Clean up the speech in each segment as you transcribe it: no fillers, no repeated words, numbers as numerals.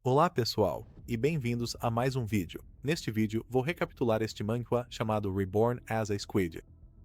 Olá pessoal, e bem-vindos a mais um vídeo. Neste vídeo, vou recapitular este manhwa chamado Reborn as a Squid.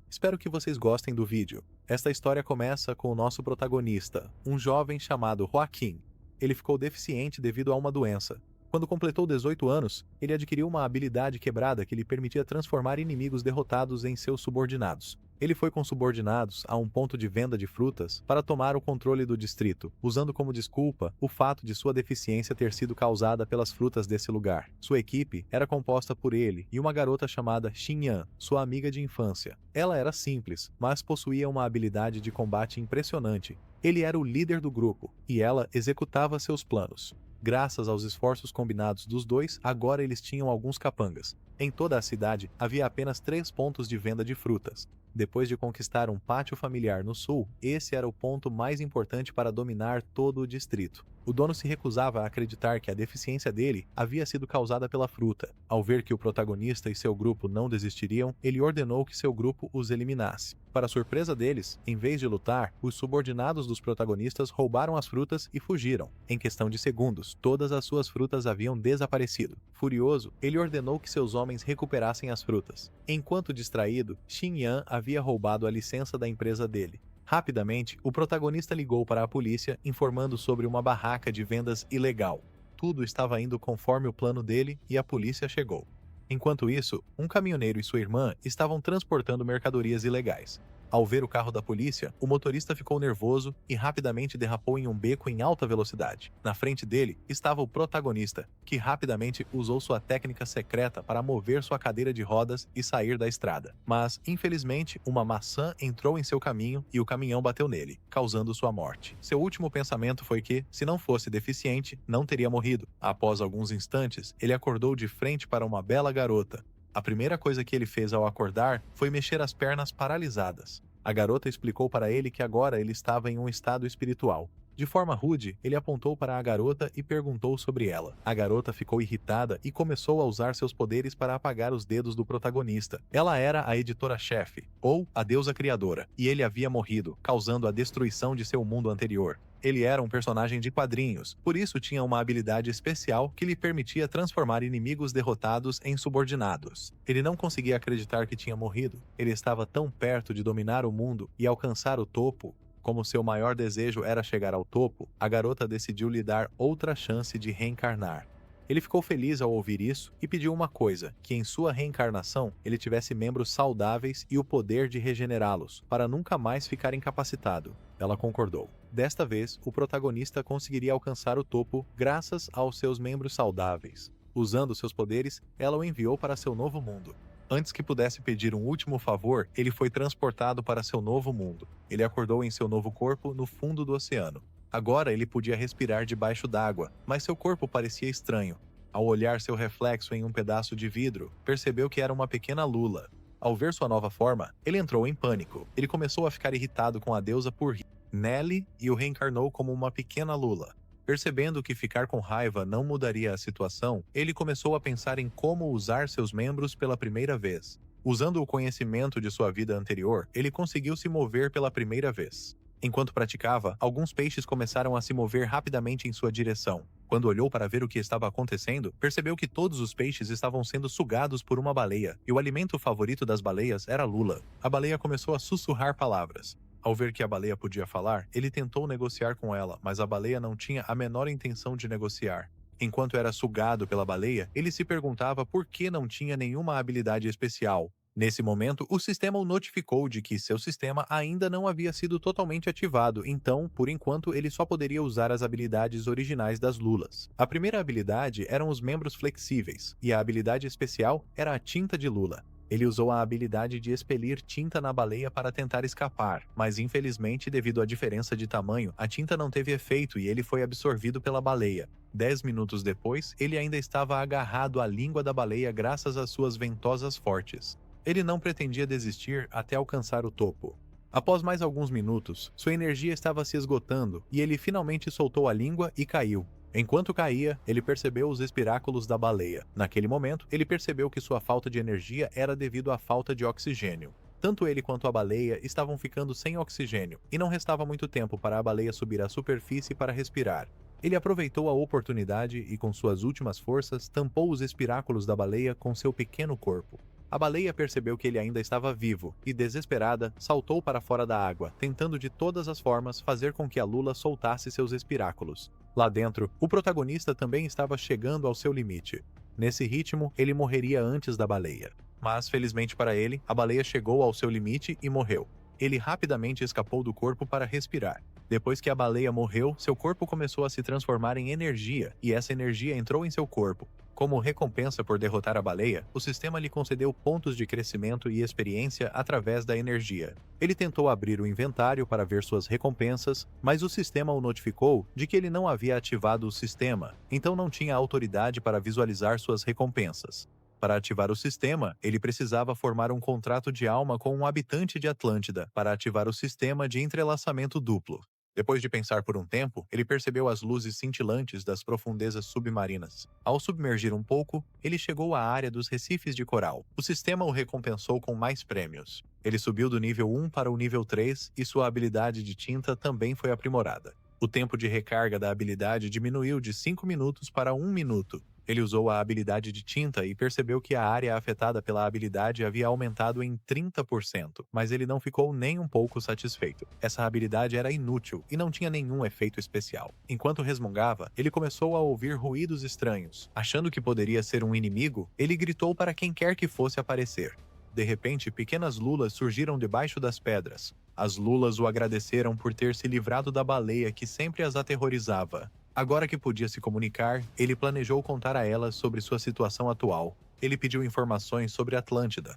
Espero que vocês gostem do vídeo. Esta história começa com o nosso protagonista, um jovem chamado Joaquim. Ele ficou deficiente devido a uma doença. Quando completou 18 anos, ele adquiriu uma habilidade quebrada que lhe permitia transformar inimigos derrotados em seus subordinados. Ele foi com subordinados a um ponto de venda de frutas para tomar o controle do distrito, usando como desculpa o fato de sua deficiência ter sido causada pelas frutas desse lugar. Sua equipe era composta por ele e uma garota chamada Xinyan, sua amiga de infância. Ela era simples, mas possuía uma habilidade de combate impressionante. Ele era o líder do grupo, e ela executava seus planos. Graças aos esforços combinados dos dois, agora eles tinham alguns capangas. Em toda a cidade, havia apenas 3 pontos de venda de frutas. Depois de conquistar um pátio familiar no sul, esse era o ponto mais importante para dominar todo o distrito. O dono se recusava a acreditar que a deficiência dele havia sido causada pela fruta. Ao ver que o protagonista e seu grupo não desistiriam, ele ordenou que seu grupo os eliminasse. Para surpresa deles, em vez de lutar, os subordinados dos protagonistas roubaram as frutas e fugiram. Em questão de segundos, todas as suas frutas haviam desaparecido. Furioso, ele ordenou que seus homens recuperassem as frutas. Enquanto distraído, Xinyan havia roubado a licença da empresa dele. Rapidamente, o protagonista ligou para a polícia informando sobre uma barraca de vendas ilegal. Tudo estava indo conforme o plano dele e a polícia chegou. Enquanto isso, um caminhoneiro e sua irmã estavam transportando mercadorias ilegais. Ao ver o carro da polícia, o motorista ficou nervoso e rapidamente derrapou em um beco em alta velocidade. Na frente dele estava o protagonista, que rapidamente usou sua técnica secreta para mover sua cadeira de rodas e sair da estrada. Mas, infelizmente, uma maçã entrou em seu caminho e o caminhão bateu nele, causando sua morte. Seu último pensamento foi que, se não fosse deficiente, não teria morrido. Após alguns instantes, ele acordou de frente para uma bela garota. A primeira coisa que ele fez ao acordar foi mexer as pernas paralisadas. A garota explicou para ele que agora ele estava em um estado espiritual. De forma rude, ele apontou para a garota e perguntou sobre ela. A garota ficou irritada e começou a usar seus poderes para apagar os dedos do protagonista. Ela era a editora-chefe, ou a deusa criadora, e ele havia morrido, causando a destruição de seu mundo anterior. Ele era um personagem de quadrinhos, por isso tinha uma habilidade especial que lhe permitia transformar inimigos derrotados em subordinados. Ele não conseguia acreditar que tinha morrido. Ele estava tão perto de dominar o mundo e alcançar o topo. Como seu maior desejo era chegar ao topo, a garota decidiu lhe dar outra chance de reencarnar. Ele ficou feliz ao ouvir isso e pediu uma coisa, que em sua reencarnação ele tivesse membros saudáveis e o poder de regenerá-los, para nunca mais ficar incapacitado. Ela concordou. Desta vez, o protagonista conseguiria alcançar o topo graças aos seus membros saudáveis. Usando seus poderes, ela o enviou para seu novo mundo. Antes que pudesse pedir um último favor, ele foi transportado para seu novo mundo. Ele acordou em seu novo corpo no fundo do oceano. Agora ele podia respirar debaixo d'água, mas seu corpo parecia estranho. Ao olhar seu reflexo em um pedaço de vidro, percebeu que era uma pequena lula. Ao ver sua nova forma, ele entrou em pânico. Ele começou a ficar irritado com a deusa por rir nele e o reencarnou como uma pequena lula. Percebendo que ficar com raiva não mudaria a situação, ele começou a pensar em como usar seus membros pela primeira vez. Usando o conhecimento de sua vida anterior, ele conseguiu se mover pela primeira vez. Enquanto praticava, alguns peixes começaram a se mover rapidamente em sua direção. Quando olhou para ver o que estava acontecendo, percebeu que todos os peixes estavam sendo sugados por uma baleia, e o alimento favorito das baleias era lula. A baleia começou a sussurrar palavras. Ao ver que a baleia podia falar, ele tentou negociar com ela, mas a baleia não tinha a menor intenção de negociar. Enquanto era sugado pela baleia, ele se perguntava por que não tinha nenhuma habilidade especial. Nesse momento, o sistema o notificou de que seu sistema ainda não havia sido totalmente ativado, então, por enquanto, ele só poderia usar as habilidades originais das lulas. A primeira habilidade eram os membros flexíveis, e a habilidade especial era a tinta de lula. Ele usou a habilidade de expelir tinta na baleia para tentar escapar, mas infelizmente, devido à diferença de tamanho, a tinta não teve efeito e ele foi absorvido pela baleia. 10 minutos depois, ele ainda estava agarrado à língua da baleia graças às suas ventosas fortes. Ele não pretendia desistir até alcançar o topo. Após mais alguns minutos, sua energia estava se esgotando e ele finalmente soltou a língua e caiu. Enquanto caía, ele percebeu os espiráculos da baleia. Naquele momento, ele percebeu que sua falta de energia era devido à falta de oxigênio. Tanto ele quanto a baleia estavam ficando sem oxigênio, e não restava muito tempo para a baleia subir à superfície para respirar. Ele aproveitou a oportunidade e, com suas últimas forças, tampou os espiráculos da baleia com seu pequeno corpo. A baleia percebeu que ele ainda estava vivo e, desesperada, saltou para fora da água, tentando de todas as formas fazer com que a lula soltasse seus espiráculos. Lá dentro, o protagonista também estava chegando ao seu limite. Nesse ritmo, ele morreria antes da baleia. Mas, felizmente para ele, a baleia chegou ao seu limite e morreu. Ele rapidamente escapou do corpo para respirar. Depois que a baleia morreu, seu corpo começou a se transformar em energia, e essa energia entrou em seu corpo. Como recompensa por derrotar a baleia, o sistema lhe concedeu pontos de crescimento e experiência através da energia. Ele tentou abrir o inventário para ver suas recompensas, mas o sistema o notificou de que ele não havia ativado o sistema, então não tinha autoridade para visualizar suas recompensas. Para ativar o sistema, ele precisava formar um contrato de alma com um habitante de Atlântida para ativar o sistema de entrelaçamento duplo. Depois de pensar por um tempo, ele percebeu as luzes cintilantes das profundezas submarinas. Ao submergir um pouco, ele chegou à área dos recifes de coral. O sistema o recompensou com mais prêmios. Ele subiu do nível 1 para o nível 3 e sua habilidade de tinta também foi aprimorada. O tempo de recarga da habilidade diminuiu de 5 minutos para 1 minuto. Ele usou a habilidade de tinta e percebeu que a área afetada pela habilidade havia aumentado em 30%, mas ele não ficou nem um pouco satisfeito. Essa habilidade era inútil e não tinha nenhum efeito especial. Enquanto resmungava, ele começou a ouvir ruídos estranhos. Achando que poderia ser um inimigo, ele gritou para quem quer que fosse aparecer. De repente, pequenas lulas surgiram debaixo das pedras. As lulas o agradeceram por ter se livrado da baleia que sempre as aterrorizava. Agora que podia se comunicar, ele planejou contar a elas sobre sua situação atual. Ele pediu informações sobre Atlântida.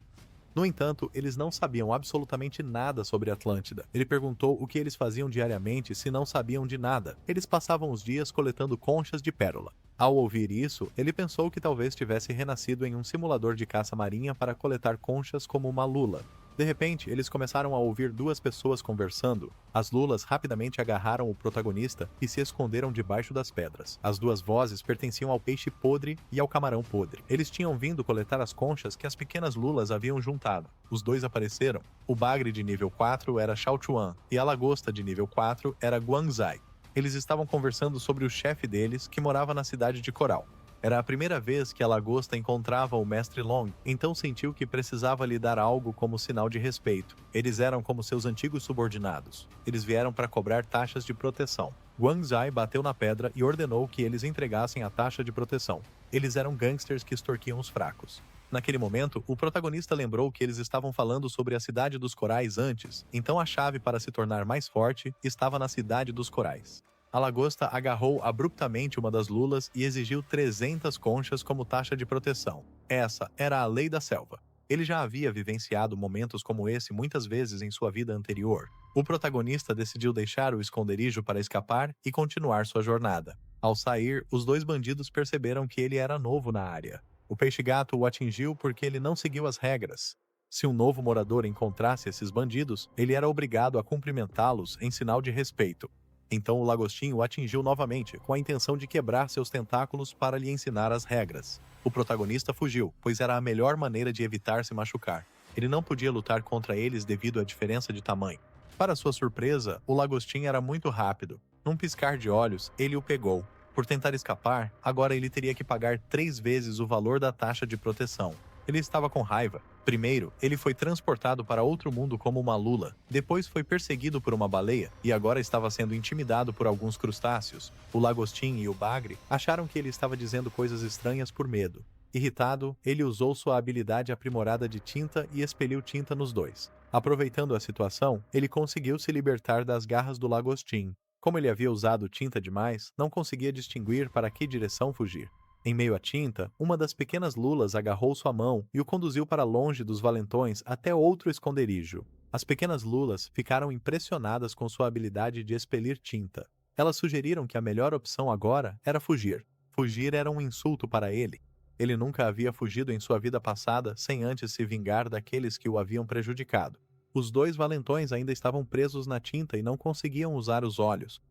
No entanto, eles não sabiam absolutamente nada sobre Atlântida. Ele perguntou o que eles faziam diariamente se não sabiam de nada. Eles passavam os dias coletando conchas de pérola. Ao ouvir isso, ele pensou que talvez tivesse renascido em um simulador de caça marinha para coletar conchas como uma lula. De repente, eles começaram a ouvir duas pessoas conversando. As lulas rapidamente agarraram o protagonista e se esconderam debaixo das pedras. As duas vozes pertenciam ao peixe podre e ao camarão podre. Eles tinham vindo coletar as conchas que as pequenas lulas haviam juntado. Os dois apareceram. O bagre de nível 4 era Xiao Chuan e a lagosta de nível 4 era Guangzai. Eles estavam conversando sobre o chefe deles, que morava na cidade de Coral. Era a primeira vez que a lagosta encontrava o Mestre Long, então sentiu que precisava lhe dar algo como sinal de respeito. Eles eram como seus antigos subordinados. Eles vieram para cobrar taxas de proteção. Guangzai bateu na pedra e ordenou que eles entregassem a taxa de proteção. Eles eram gangsters que extorquiam os fracos. Naquele momento, o protagonista lembrou que eles estavam falando sobre a Cidade dos Corais antes, então a chave para se tornar mais forte estava na Cidade dos Corais. A lagosta agarrou abruptamente uma das lulas e exigiu 300 conchas como taxa de proteção. Essa era a lei da selva. Ele já havia vivenciado momentos como esse muitas vezes em sua vida anterior. O protagonista decidiu deixar o esconderijo para escapar e continuar sua jornada. Ao sair, os dois bandidos perceberam que ele era novo na área. O peixe-gato o atingiu porque ele não seguiu as regras. Se um novo morador encontrasse esses bandidos, ele era obrigado a cumprimentá-los em sinal de respeito. Então o lagostinho o atingiu novamente, com a intenção de quebrar seus tentáculos para lhe ensinar as regras. O protagonista fugiu, pois era a melhor maneira de evitar se machucar. Ele não podia lutar contra eles devido à diferença de tamanho. Para sua surpresa, o lagostinho era muito rápido. Num piscar de olhos, ele o pegou. Por tentar escapar, agora ele teria que pagar 3 vezes o valor da taxa de proteção. Ele estava com raiva. Primeiro, ele foi transportado para outro mundo como uma lula. Depois foi perseguido por uma baleia e agora estava sendo intimidado por alguns crustáceos. O lagostim e o bagre acharam que ele estava dizendo coisas estranhas por medo. Irritado, ele usou sua habilidade aprimorada de tinta e expeliu tinta nos dois. Aproveitando a situação, ele conseguiu se libertar das garras do lagostim. Como ele havia usado tinta demais, não conseguia distinguir para que direção fugir. Em meio à tinta, uma das pequenas lulas agarrou sua mão e o conduziu para longe dos valentões até outro esconderijo. As pequenas lulas ficaram impressionadas com sua habilidade de expelir tinta. Elas sugeriram que a melhor opção agora era fugir. Fugir era um insulto para ele. Ele nunca havia fugido em sua vida passada sem antes se vingar daqueles que o haviam prejudicado. Os dois valentões ainda estavam presos na tinta e não conseguiam usar os olhos.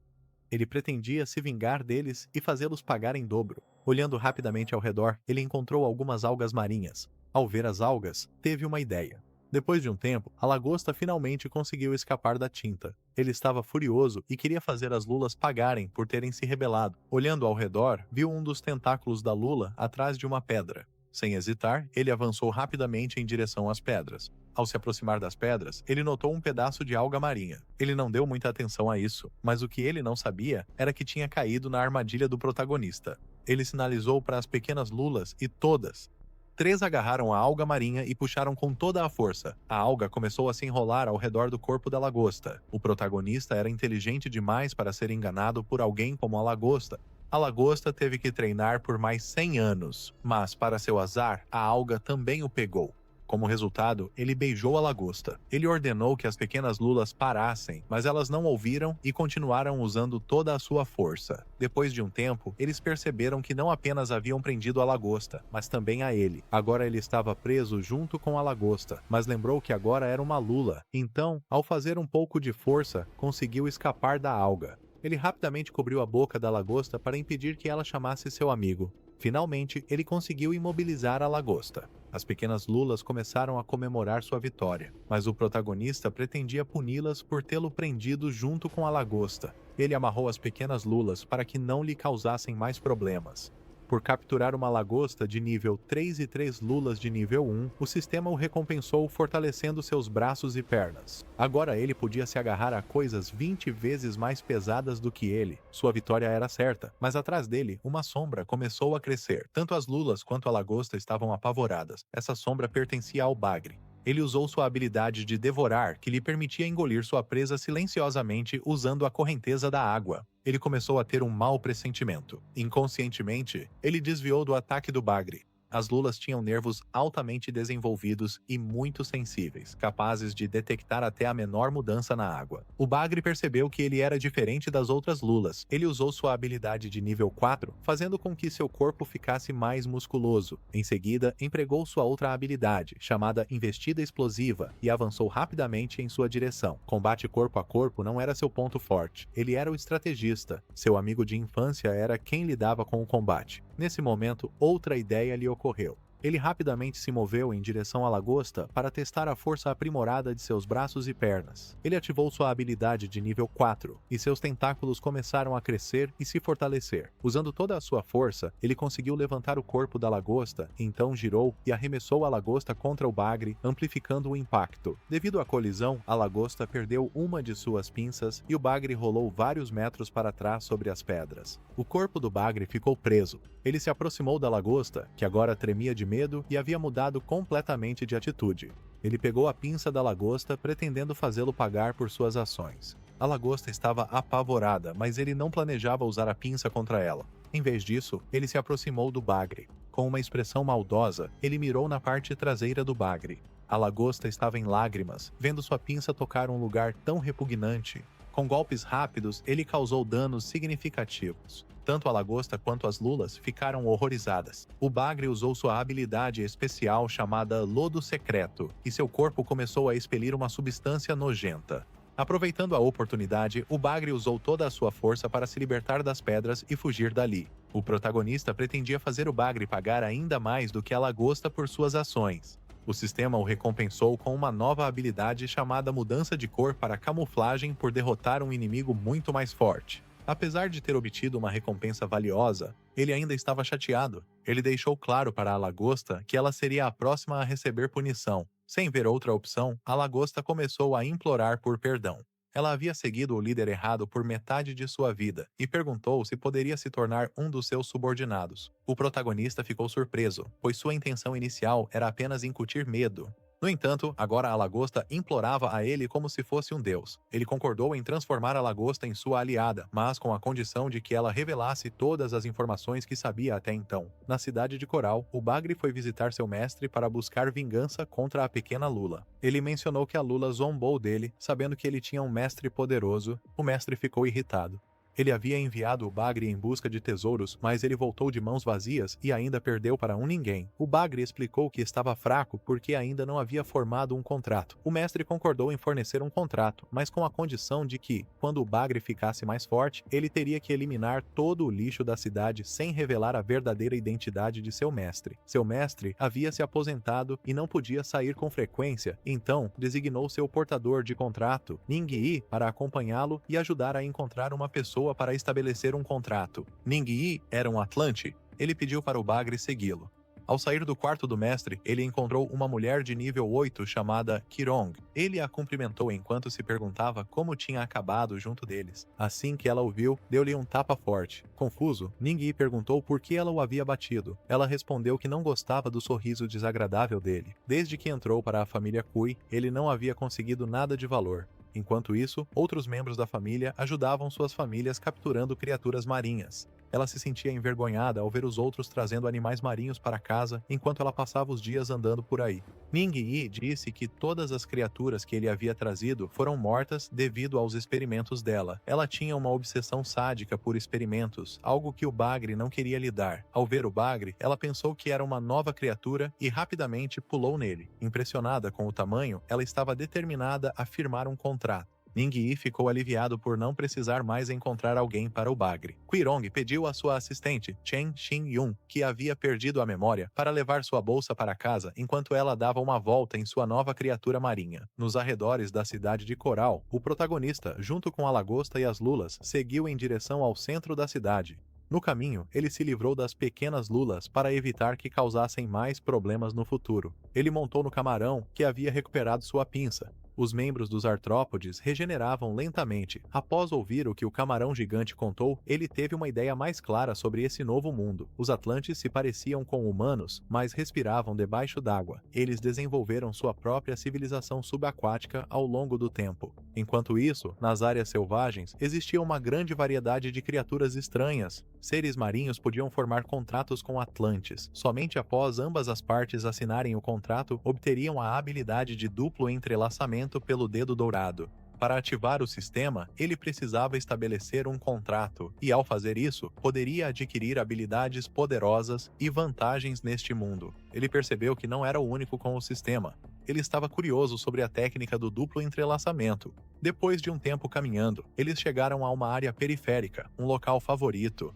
Ele pretendia se vingar deles e fazê-los pagar em dobro. Olhando rapidamente ao redor, ele encontrou algumas algas marinhas. Ao ver as algas, teve uma ideia. Depois de um tempo, a lagosta finalmente conseguiu escapar da tinta. Ele estava furioso e queria fazer as lulas pagarem por terem se rebelado. Olhando ao redor, viu um dos tentáculos da lula atrás de uma pedra. Sem hesitar, ele avançou rapidamente em direção às pedras. Ao se aproximar das pedras, ele notou um pedaço de alga marinha. Ele não deu muita atenção a isso, mas o que ele não sabia era que tinha caído na armadilha do protagonista. Ele sinalizou para as pequenas lulas e todas. Três agarraram a alga marinha e puxaram com toda a força. A alga começou a se enrolar ao redor do corpo da lagosta. O protagonista era inteligente demais para ser enganado por alguém como a lagosta. A lagosta teve que treinar por mais 100 anos, mas, para seu azar, a alga também o pegou. Como resultado, ele beijou a lagosta. Ele ordenou que as pequenas lulas parassem, mas elas não ouviram e continuaram usando toda a sua força. Depois de um tempo, eles perceberam que não apenas haviam prendido a lagosta, mas também a ele. Agora ele estava preso junto com a lagosta, mas lembrou que agora era uma lula. Então, ao fazer um pouco de força, conseguiu escapar da alga. Ele rapidamente cobriu a boca da lagosta para impedir que ela chamasse seu amigo. Finalmente, ele conseguiu imobilizar a lagosta. As pequenas lulas começaram a comemorar sua vitória, mas o protagonista pretendia puni-las por tê-lo prendido junto com a lagosta. Ele amarrou as pequenas lulas para que não lhe causassem mais problemas. Por capturar uma lagosta de nível 3 e 3 lulas de nível 1, o sistema o recompensou fortalecendo seus braços e pernas. Agora ele podia se agarrar a coisas 20 vezes mais pesadas do que ele. Sua vitória era certa, mas atrás dele, uma sombra começou a crescer. Tanto as lulas quanto a lagosta estavam apavoradas. Essa sombra pertencia ao bagre. Ele usou sua habilidade de devorar, que lhe permitia engolir sua presa silenciosamente usando a correnteza da água. Ele começou a ter um mau pressentimento. Inconscientemente, ele desviou do ataque do bagre. As lulas tinham nervos altamente desenvolvidos e muito sensíveis, capazes de detectar até a menor mudança na água. O bagre percebeu que ele era diferente das outras lulas. Ele usou sua habilidade de nível 4, fazendo com que seu corpo ficasse mais musculoso. Em seguida, empregou sua outra habilidade, chamada Investida Explosiva, e avançou rapidamente em sua direção. Combate corpo a corpo não era seu ponto forte. Ele era o estrategista. Seu amigo de infância era quem lidava com o combate. Nesse momento, outra ideia lhe ocorreu. Ele rapidamente se moveu em direção à lagosta para testar a força aprimorada de seus braços e pernas. Ele ativou sua habilidade de nível 4, e seus tentáculos começaram a crescer e se fortalecer. Usando toda a sua força, ele conseguiu levantar o corpo da lagosta, então girou e arremessou a lagosta contra o bagre, amplificando o impacto. Devido à colisão, a lagosta perdeu uma de suas pinças e o bagre rolou vários metros para trás sobre as pedras. O corpo do bagre ficou preso. Ele se aproximou da lagosta, que agora tremia de medo e havia mudado completamente de atitude. Ele pegou a pinça da lagosta, pretendendo fazê-lo pagar por suas ações. A lagosta estava apavorada, mas ele não planejava usar a pinça contra ela. Em vez disso, ele se aproximou do bagre. Com uma expressão maldosa, ele mirou na parte traseira do bagre. A lagosta estava em lágrimas, vendo sua pinça tocar um lugar tão repugnante. Com golpes rápidos, ele causou danos significativos. Tanto a lagosta quanto as lulas ficaram horrorizadas. O bagre usou sua habilidade especial chamada Lodo Secreto, e seu corpo começou a expelir uma substância nojenta. Aproveitando a oportunidade, o bagre usou toda a sua força para se libertar das pedras e fugir dali. O protagonista pretendia fazer o bagre pagar ainda mais do que a lagosta por suas ações. O sistema o recompensou com uma nova habilidade chamada Mudança de Cor para camuflagem por derrotar um inimigo muito mais forte. Apesar de ter obtido uma recompensa valiosa, ele ainda estava chateado. Ele deixou claro para a lagosta que ela seria a próxima a receber punição. Sem ver outra opção, a lagosta começou a implorar por perdão. Ela havia seguido o líder errado por metade de sua vida e perguntou se poderia se tornar um dos seus subordinados. O protagonista ficou surpreso, pois sua intenção inicial era apenas incutir medo. No entanto, agora a lagosta implorava a ele como se fosse um deus. Ele concordou em transformar a lagosta em sua aliada, mas com a condição de que ela revelasse todas as informações que sabia até então. Na cidade de Coral, o bagre foi visitar seu mestre para buscar vingança contra a pequena lula. Ele mencionou que a lula zombou dele, sabendo que ele tinha um mestre poderoso. O mestre ficou irritado. Ele havia enviado o Bagre em busca de tesouros, mas ele voltou de mãos vazias e ainda perdeu para um ninguém. O Bagre explicou que estava fraco porque ainda não havia formado um contrato. O mestre concordou em fornecer um contrato, mas com a condição de que, quando o Bagre ficasse mais forte, ele teria que eliminar todo o lixo da cidade sem revelar a verdadeira identidade de seu mestre. Seu mestre havia se aposentado e não podia sair com frequência, então designou seu portador de contrato, Ning-Yi, para acompanhá-lo e ajudar a encontrar uma pessoa para estabelecer um contrato. Ning-Yi era um Atlante. Ele pediu para o Bagre segui-lo. Ao sair do quarto do mestre, ele encontrou uma mulher de nível 8 chamada Qirong. Ele a cumprimentou enquanto se perguntava como tinha acabado junto deles. Assim que ela o viu, deu-lhe um tapa forte. Confuso, Ning-Yi perguntou por que ela o havia batido. Ela respondeu que não gostava do sorriso desagradável dele. Desde que entrou para a família Kui, ele não havia conseguido nada de valor. Enquanto isso, outros membros da família ajudavam suas famílias capturando criaturas marinhas. Ela se sentia envergonhada ao ver os outros trazendo animais marinhos para casa enquanto ela passava os dias andando por aí. Ning-Yi disse que todas as criaturas que ele havia trazido foram mortas devido aos experimentos dela. Ela tinha uma obsessão sádica por experimentos, algo que o Bagre não queria lidar. Ao ver o Bagre, ela pensou que era uma nova criatura e rapidamente pulou nele. Impressionada com o tamanho, ela estava determinada a firmar um contrato. Ning-Yi ficou aliviado por não precisar mais encontrar alguém para o Bagre. Qirong pediu à sua assistente, Chen Xin-yun, que havia perdido a memória, para levar sua bolsa para casa enquanto ela dava uma volta em sua nova criatura marinha. Nos arredores da cidade de Coral, o protagonista, junto com a lagosta e as lulas, seguiu em direção ao centro da cidade. No caminho, ele se livrou das pequenas lulas para evitar que causassem mais problemas no futuro. Ele montou no camarão, que havia recuperado sua pinça. Os membros dos artrópodes regeneravam lentamente. Após ouvir o que o camarão gigante contou, ele teve uma ideia mais clara sobre esse novo mundo. Os Atlantes se pareciam com humanos, mas respiravam debaixo d'água. Eles desenvolveram sua própria civilização subaquática ao longo do tempo. Enquanto isso, nas áreas selvagens, existia uma grande variedade de criaturas estranhas. Seres marinhos podiam formar contratos com Atlantes. Somente após ambas as partes assinarem o contrato, obteriam a habilidade de duplo entrelaçamento pelo dedo dourado. Para ativar o sistema, ele precisava estabelecer um contrato, e ao fazer isso, poderia adquirir habilidades poderosas e vantagens neste mundo. Ele percebeu que não era o único com o sistema. Ele estava curioso sobre a técnica do duplo entrelaçamento. Depois de um tempo caminhando, eles chegaram a uma área periférica, um local favorito.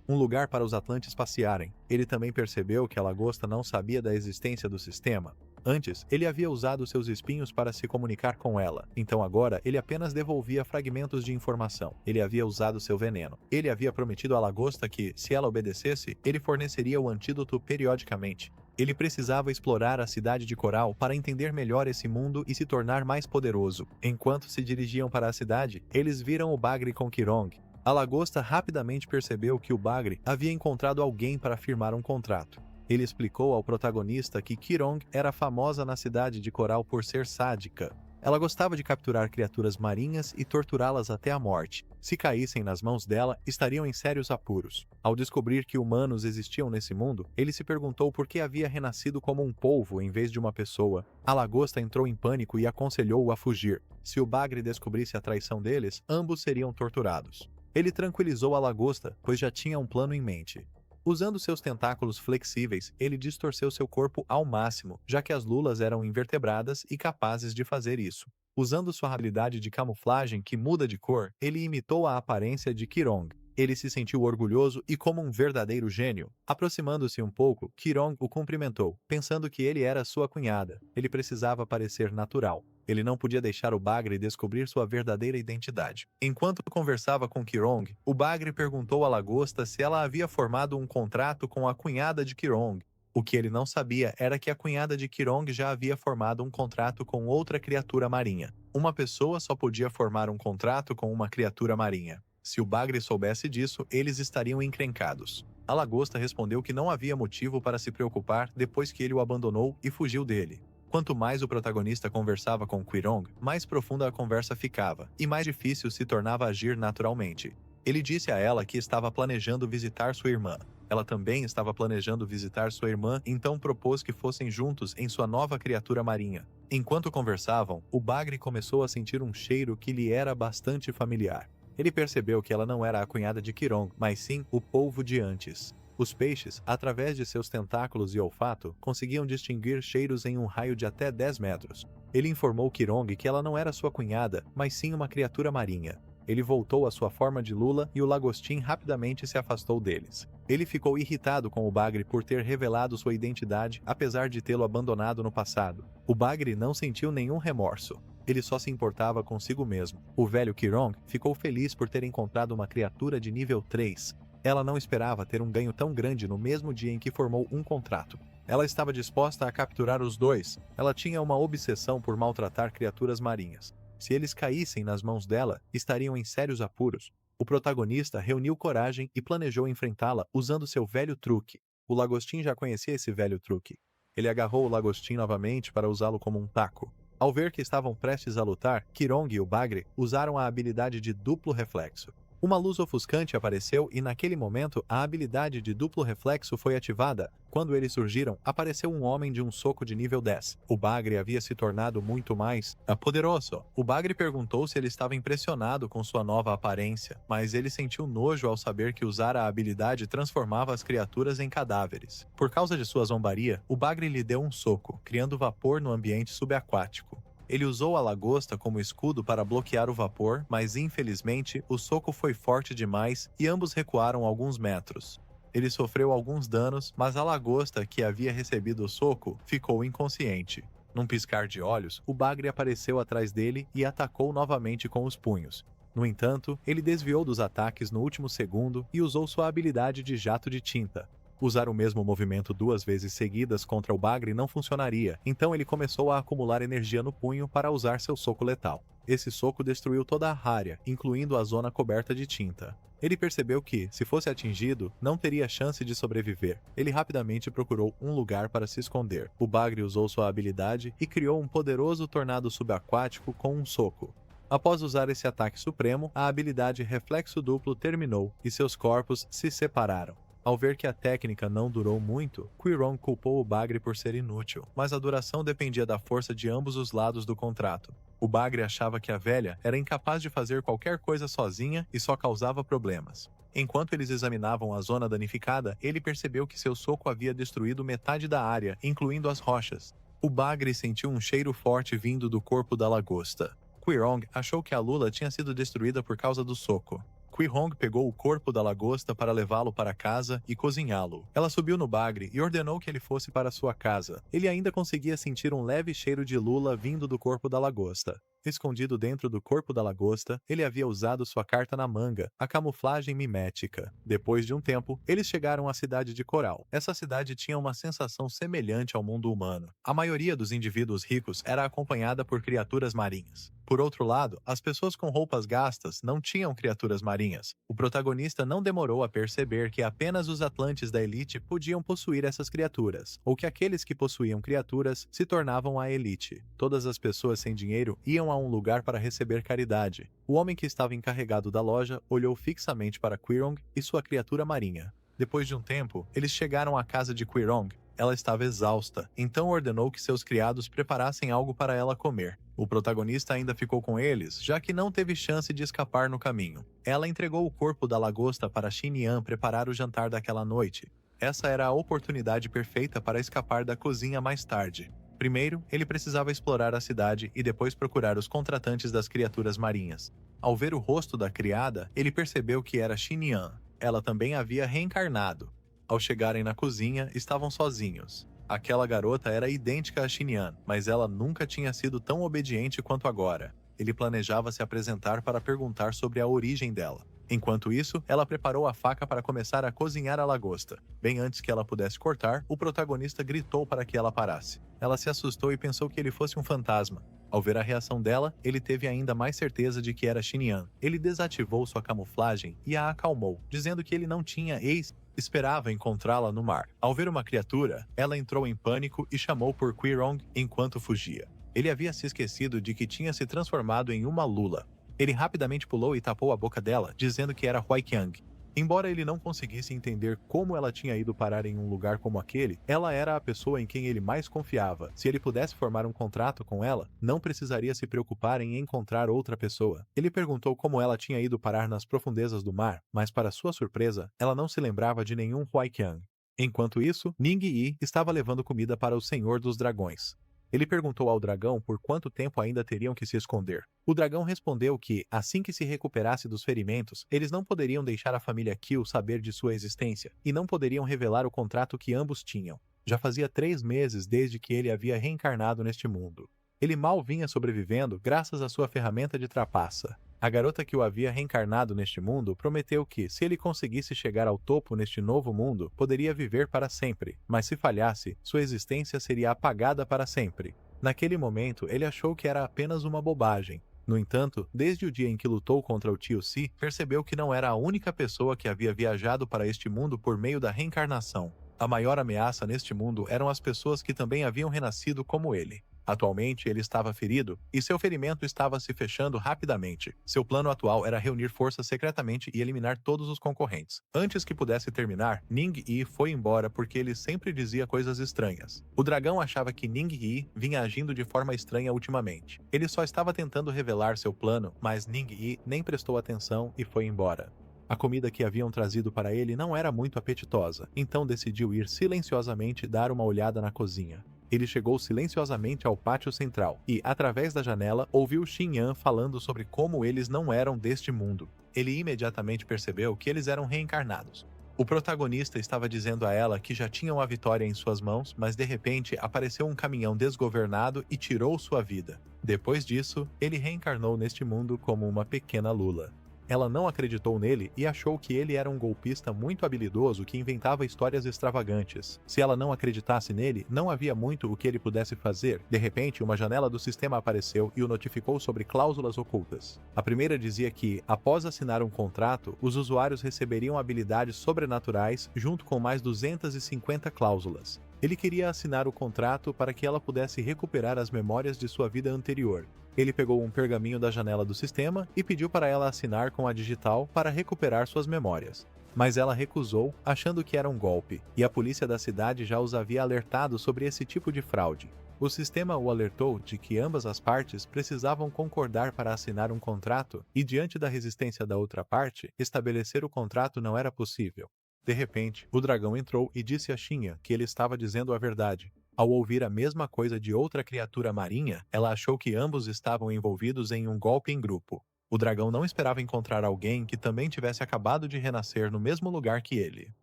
Um lugar para os Atlantes passearem. Ele também percebeu que a lagosta não sabia da existência do sistema. Antes, ele havia usado seus espinhos para se comunicar com ela, então agora ele apenas devolvia fragmentos de informação. Ele havia usado seu veneno. Ele havia prometido à lagosta que, se ela obedecesse, ele forneceria o antídoto periodicamente. Ele precisava explorar a cidade de Coral para entender melhor esse mundo e se tornar mais poderoso. Enquanto se dirigiam para a cidade, eles viram o Bagre com Qirong. A lagosta rapidamente percebeu que o Bagre havia encontrado alguém para firmar um contrato. Ele explicou ao protagonista que Qirong era famosa na cidade de Coral por ser sádica. Ela gostava de capturar criaturas marinhas e torturá-las até a morte. Se caíssem nas mãos dela, estariam em sérios apuros. Ao descobrir que humanos existiam nesse mundo, ele se perguntou por que havia renascido como um polvo em vez de uma pessoa. A lagosta entrou em pânico e aconselhou-o a fugir. Se o Bagre descobrisse a traição deles, ambos seriam torturados. Ele tranquilizou a lagosta, pois já tinha um plano em mente. Usando seus tentáculos flexíveis, ele distorceu seu corpo ao máximo, já que as lulas eram invertebradas e capazes de fazer isso. Usando sua habilidade de camuflagem que muda de cor, ele imitou a aparência de Qirong. Ele se sentiu orgulhoso e como um verdadeiro gênio. Aproximando-se um pouco, Qirong o cumprimentou, pensando que ele era sua cunhada. Ele precisava parecer natural. Ele não podia deixar o Bagre descobrir sua verdadeira identidade. Enquanto conversava com Qirong, o Bagre perguntou à lagosta se ela havia formado um contrato com a cunhada de Qirong. O que ele não sabia era que a cunhada de Qirong já havia formado um contrato com outra criatura marinha. Uma pessoa só podia formar um contrato com uma criatura marinha. Se o Bagre soubesse disso, eles estariam encrencados. A lagosta respondeu que não havia motivo para se preocupar depois que ele o abandonou e fugiu dele. Quanto mais o protagonista conversava com Qirong, mais profunda a conversa ficava, e mais difícil se tornava agir naturalmente. Ele disse a ela que estava planejando visitar sua irmã. Ela também estava planejando visitar sua irmã, então propôs que fossem juntos em sua nova criatura marinha. Enquanto conversavam, o Bagre começou a sentir um cheiro que lhe era bastante familiar. Ele percebeu que ela não era a cunhada de Qirong, mas sim o polvo de antes. Os peixes, através de seus tentáculos e olfato, conseguiam distinguir cheiros em um raio de até 10 metros. Ele informou Qirong que ela não era sua cunhada, mas sim uma criatura marinha. Ele voltou à sua forma de lula e o lagostim rapidamente se afastou deles. Ele ficou irritado com o bagre por ter revelado sua identidade, apesar de tê-lo abandonado no passado. O bagre não sentiu nenhum remorso. Ele só se importava consigo mesmo. O velho Qirong ficou feliz por ter encontrado uma criatura de nível 3. Ela não esperava ter um ganho tão grande no mesmo dia em que formou um contrato. Ela estava disposta a capturar os dois. Ela tinha uma obsessão por maltratar criaturas marinhas. Se eles caíssem nas mãos dela, estariam em sérios apuros. O protagonista reuniu coragem e planejou enfrentá-la usando seu velho truque. O lagostim já conhecia esse velho truque. Ele agarrou o lagostim novamente para usá-lo como um taco. Ao ver que estavam prestes a lutar, Qirong e o bagre usaram a habilidade de duplo reflexo. Uma luz ofuscante apareceu e naquele momento a habilidade de duplo reflexo foi ativada. Quando eles surgiram, apareceu um homem de um soco de nível 10. O bagre havia se tornado muito mais poderoso. O bagre perguntou se ele estava impressionado com sua nova aparência, mas ele sentiu nojo ao saber que usar a habilidade transformava as criaturas em cadáveres. Por causa de sua zombaria, o bagre lhe deu um soco, criando vapor no ambiente subaquático. Ele usou a lagosta como escudo para bloquear o vapor, mas infelizmente o soco foi forte demais e ambos recuaram alguns metros. Ele sofreu alguns danos, mas a lagosta que havia recebido o soco ficou inconsciente. Num piscar de olhos, o bagre apareceu atrás dele e atacou novamente com os punhos. No entanto, ele desviou dos ataques no último segundo e usou sua habilidade de jato de tinta. Usar o mesmo movimento 2 vezes seguidas contra o bagre não funcionaria, então ele começou a acumular energia no punho para usar seu soco letal. Esse soco destruiu toda a área, incluindo a zona coberta de tinta. Ele percebeu que, se fosse atingido, não teria chance de sobreviver. Ele rapidamente procurou um lugar para se esconder. O bagre usou sua habilidade e criou um poderoso tornado subaquático com um soco. Após usar esse ataque supremo, a habilidade Reflexo Duplo terminou e seus corpos se separaram. Ao ver que a técnica não durou muito, Qirong culpou o bagre por ser inútil, mas a duração dependia da força de ambos os lados do contrato. O bagre achava que a velha era incapaz de fazer qualquer coisa sozinha e só causava problemas. Enquanto eles examinavam a zona danificada, ele percebeu que seu soco havia destruído metade da área, incluindo as rochas. O bagre sentiu um cheiro forte vindo do corpo da lagosta. Qirong achou que a lula tinha sido destruída por causa do soco. Qirong pegou o corpo da lagosta para levá-lo para casa e cozinhá-lo. Ela subiu no bagre e ordenou que ele fosse para sua casa. Ele ainda conseguia sentir um leve cheiro de lula vindo do corpo da lagosta. Escondido dentro do corpo da lagosta, ele havia usado sua carta na manga, a camuflagem mimética. Depois de um tempo, eles chegaram à cidade de Coral. Essa cidade tinha uma sensação semelhante ao mundo humano. A maioria dos indivíduos ricos era acompanhada por criaturas marinhas. Por outro lado, as pessoas com roupas gastas não tinham criaturas marinhas. O protagonista não demorou a perceber que apenas os atlantes da elite podiam possuir essas criaturas, ou que aqueles que possuíam criaturas se tornavam a elite. Todas as pessoas sem dinheiro iam a um lugar para receber caridade. O homem que estava encarregado da loja olhou fixamente para Qirong e sua criatura marinha. Depois de um tempo, eles chegaram à casa de Qirong. Ela estava exausta, então ordenou que seus criados preparassem algo para ela comer. O protagonista ainda ficou com eles, já que não teve chance de escapar no caminho. Ela entregou o corpo da lagosta para Xinyan preparar o jantar daquela noite. Essa era a oportunidade perfeita para escapar da cozinha mais tarde. Primeiro, ele precisava explorar a cidade e depois procurar os contratantes das criaturas marinhas. Ao ver o rosto da criada, ele percebeu que era Xinyan. Ela também havia reencarnado. Ao chegarem na cozinha, estavam sozinhos. Aquela garota era idêntica a Xinyan, mas ela nunca tinha sido tão obediente quanto agora. Ele planejava se apresentar para perguntar sobre a origem dela. Enquanto isso, ela preparou a faca para começar a cozinhar a lagosta. Bem antes que ela pudesse cortar, o protagonista gritou para que ela parasse. Ela se assustou e pensou que ele fosse um fantasma. Ao ver a reação dela, ele teve ainda mais certeza de que era Xinyan. Ele desativou sua camuflagem e a acalmou, dizendo que ele não tinha ex esperava encontrá-la no mar. Ao ver uma criatura, ela entrou em pânico e chamou por Qirong enquanto fugia. Ele havia se esquecido de que tinha se transformado em uma lula. Ele rapidamente pulou e tapou a boca dela, dizendo que era Huaiqiang. Embora ele não conseguisse entender como ela tinha ido parar em um lugar como aquele, ela era a pessoa em quem ele mais confiava. Se ele pudesse formar um contrato com ela, não precisaria se preocupar em encontrar outra pessoa. Ele perguntou como ela tinha ido parar nas profundezas do mar, mas para sua surpresa, ela não se lembrava de nenhum Huaiqiang. Enquanto isso, Ning Yi estava levando comida para o Senhor dos Dragões. Ele perguntou ao dragão por quanto tempo ainda teriam que se esconder. O dragão respondeu que, assim que se recuperasse dos ferimentos, eles não poderiam deixar a família Kill saber de sua existência, e não poderiam revelar o contrato que ambos tinham. Já fazia 3 meses desde que ele havia reencarnado neste mundo. Ele mal vinha sobrevivendo graças à sua ferramenta de trapaça. A garota que o havia reencarnado neste mundo prometeu que, se ele conseguisse chegar ao topo neste novo mundo, poderia viver para sempre, mas se falhasse, sua existência seria apagada para sempre. Naquele momento, ele achou que era apenas uma bobagem. No entanto, desde o dia em que lutou contra o tio Si, percebeu que não era a única pessoa que havia viajado para este mundo por meio da reencarnação. A maior ameaça neste mundo eram as pessoas que também haviam renascido como ele. Atualmente, ele estava ferido e seu ferimento estava se fechando rapidamente. Seu plano atual era reunir forças secretamente e eliminar todos os concorrentes. Antes que pudesse terminar, Ning Yi foi embora porque ele sempre dizia coisas estranhas. O dragão achava que Ning Yi vinha agindo de forma estranha ultimamente. Ele só estava tentando revelar seu plano, mas Ning Yi nem prestou atenção e foi embora. A comida que haviam trazido para ele não era muito apetitosa, então decidiu ir silenciosamente dar uma olhada na cozinha. Ele chegou silenciosamente ao pátio central e, através da janela, ouviu Xin Yan falando sobre como eles não eram deste mundo. Ele imediatamente percebeu que eles eram reencarnados. O protagonista estava dizendo a ela que já tinham a vitória em suas mãos, mas de repente apareceu um caminhão desgovernado e tirou sua vida. Depois disso, ele reencarnou neste mundo como uma pequena lula. Ela não acreditou nele e achou que ele era um golpista muito habilidoso que inventava histórias extravagantes. Se ela não acreditasse nele, não havia muito o que ele pudesse fazer. De repente, uma janela do sistema apareceu e o notificou sobre cláusulas ocultas. A primeira dizia que, após assinar um contrato, os usuários receberiam habilidades sobrenaturais junto com mais 250 cláusulas. Ele queria assinar o contrato para que ela pudesse recuperar as memórias de sua vida anterior. Ele pegou um pergaminho da janela do sistema e pediu para ela assinar com a digital para recuperar suas memórias. Mas ela recusou, achando que era um golpe, e a polícia da cidade já os havia alertado sobre esse tipo de fraude. O sistema o alertou de que ambas as partes precisavam concordar para assinar um contrato e, diante da resistência da outra parte, estabelecer o contrato não era possível. De repente, o dragão entrou e disse a Xinha que ele estava dizendo a verdade. Ao ouvir a mesma coisa de outra criatura marinha, ela achou que ambos estavam envolvidos em um golpe em grupo. O dragão não esperava encontrar alguém que também tivesse acabado de renascer no mesmo lugar que ele.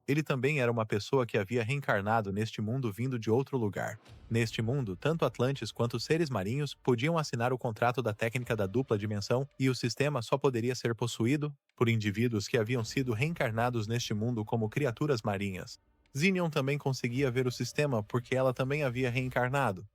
Ele também era uma pessoa que havia reencarnado neste mundo vindo de outro lugar. Neste mundo, tanto Atlantes quanto seres marinhos podiam assinar o contrato da técnica da dupla dimensão e o sistema só poderia ser possuído por indivíduos que haviam sido reencarnados neste mundo como criaturas marinhas. Xenion também conseguia ver o sistema porque ela também havia reencarnado.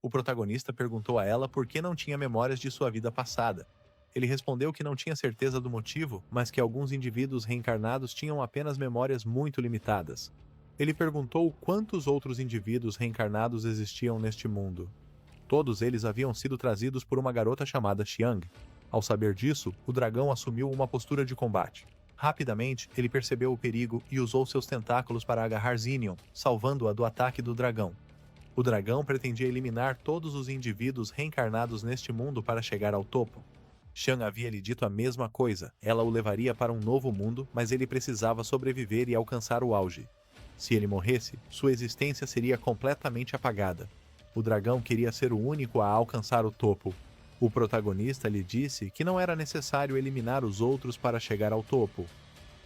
O protagonista perguntou a ela por que não tinha memórias de sua vida passada. Ele respondeu que não tinha certeza do motivo, mas que alguns indivíduos reencarnados tinham apenas memórias muito limitadas. Ele perguntou quantos outros indivíduos reencarnados existiam neste mundo. Todos eles haviam sido trazidos por uma garota chamada Xiang. Ao saber disso, o dragão assumiu uma postura de combate. Rapidamente, ele percebeu o perigo e usou seus tentáculos para agarrar Xenion, salvando-a do ataque do dragão. O dragão pretendia eliminar todos os indivíduos reencarnados neste mundo para chegar ao topo. Shan havia lhe dito a mesma coisa. Ela o levaria para um novo mundo, mas ele precisava sobreviver e alcançar o auge. Se ele morresse, sua existência seria completamente apagada. O dragão queria ser o único a alcançar o topo. O protagonista lhe disse que não era necessário eliminar os outros para chegar ao topo.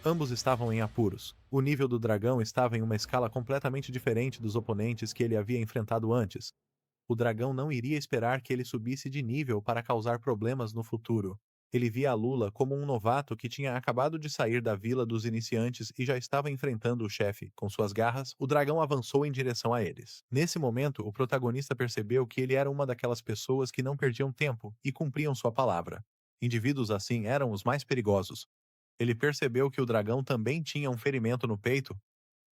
Ambos estavam em apuros. O nível do dragão estava em uma escala completamente diferente dos oponentes que ele havia enfrentado antes. O dragão não iria esperar que ele subisse de nível para causar problemas no futuro. Ele via a Lula como um novato que tinha acabado de sair da vila dos iniciantes e já estava enfrentando o chefe. Com suas garras, o dragão avançou em direção a eles. Nesse momento, o protagonista percebeu que ele era uma daquelas pessoas que não perdiam tempo e cumpriam sua palavra. Indivíduos assim eram os mais perigosos. Ele percebeu que o dragão também tinha um ferimento no peito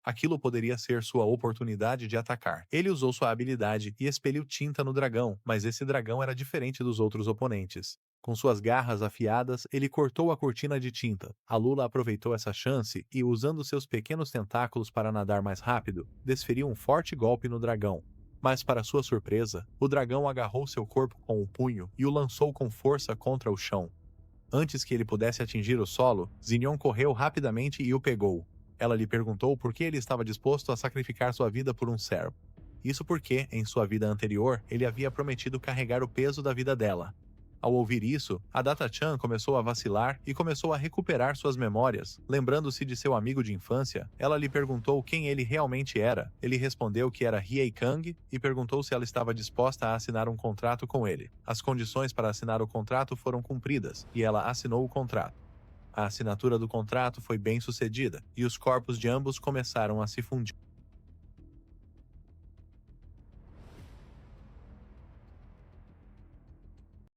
Aquilo poderia ser sua oportunidade de atacar. Ele usou sua habilidade e expeliu tinta no dragão, mas esse dragão era diferente dos outros oponentes. Com suas garras afiadas, ele cortou a cortina de tinta. A Lula aproveitou essa chance e, usando seus pequenos tentáculos para nadar mais rápido, desferiu um forte golpe no dragão. Mas, para sua surpresa, o dragão agarrou seu corpo com o punho e o lançou com força contra o chão. Antes que ele pudesse atingir o solo, Zinion correu rapidamente e o pegou. Ela lhe perguntou por que ele estava disposto a sacrificar sua vida por um servo. Isso porque, em sua vida anterior, ele havia prometido carregar o peso da vida dela. Ao ouvir isso, a Data-chan começou a vacilar e começou a recuperar suas memórias. Lembrando-se de seu amigo de infância, ela lhe perguntou quem ele realmente era. Ele respondeu que era Hiei Kang e perguntou se ela estava disposta a assinar um contrato com ele. As condições para assinar o contrato foram cumpridas e ela assinou o contrato. A assinatura do contrato foi bem sucedida e os corpos de ambos começaram a se fundir.